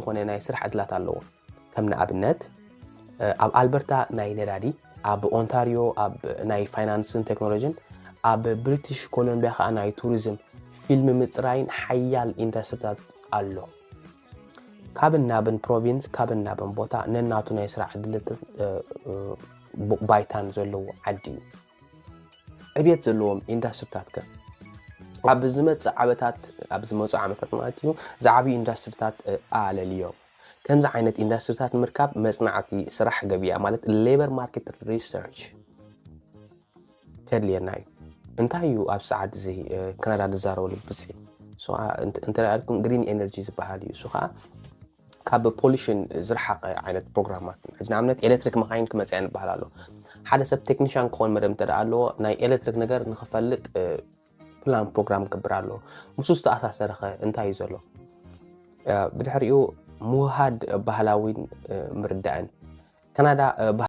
ዝኾነ ናይ ስራሕ ዕድላት ኣለዎ ከም ንኣብነት ኣብ ኣልበርታ ናይ ነዳዲ ኣብ ኦንታሪዮ ኣብ ናይ ፋይናንስን ቴክኖሎጂን ኣብ ብሪቲሽ ኮሎምቢያ ከዓ ናይ ቱሪዝም ፊልም ምጽራይን ሓያል ኢንዱስትሪታት ኣሎ ካብን ናብን ፕሮቪንስ ካብን ናብን ቦታ ነናቱ ናይ ስራሕ ዕድላት ባይታን ዘለዎ ዓዲ ዕብየት ዘለዎም ኢንዱስትሪታት ከ ኣብ ዝመጽእ ዓመታት ማለት እዩ ዝዓቢ ኢንዱስትሪታት ኣለልዮም ከምዚ ዓይነት ኢንዱስትሪታት ምርካብ መጽናዕቲ ስራሕ ገበያ ማለት ሌበር ማርኬት ሪሰርች ከድልየና እዩ እንታይ እዩ ኣብ ሰዓት እዚ ካናዳ ዝዛረበሉ ብዝሒ እንተራኣልኩም ግሪን ኤነርጂ ዝበሃል እዩ ሱኻ ካብ ፖሊሽን ዝርሓቀ ዓይነት ፕሮግራማት ንኣብነት ኤሌክትሪክ መካይን ክመጽያ ንበሃል ኣሎ ሓደ ሰብ ቴክኒሽያን ክኾን መደብ ተዳኣለዎ ናይ ኤሌክትሪክ ነገር ንኽፈልጥ ፕላን ፕሮግራም ክብር ኣሎ ምስ ዝተኣሳሰረኸ እንታይ እዩ ዘሎ ብድሕሪኡ ምውሃድ ባህላዊን ምርዳእን ካናዳ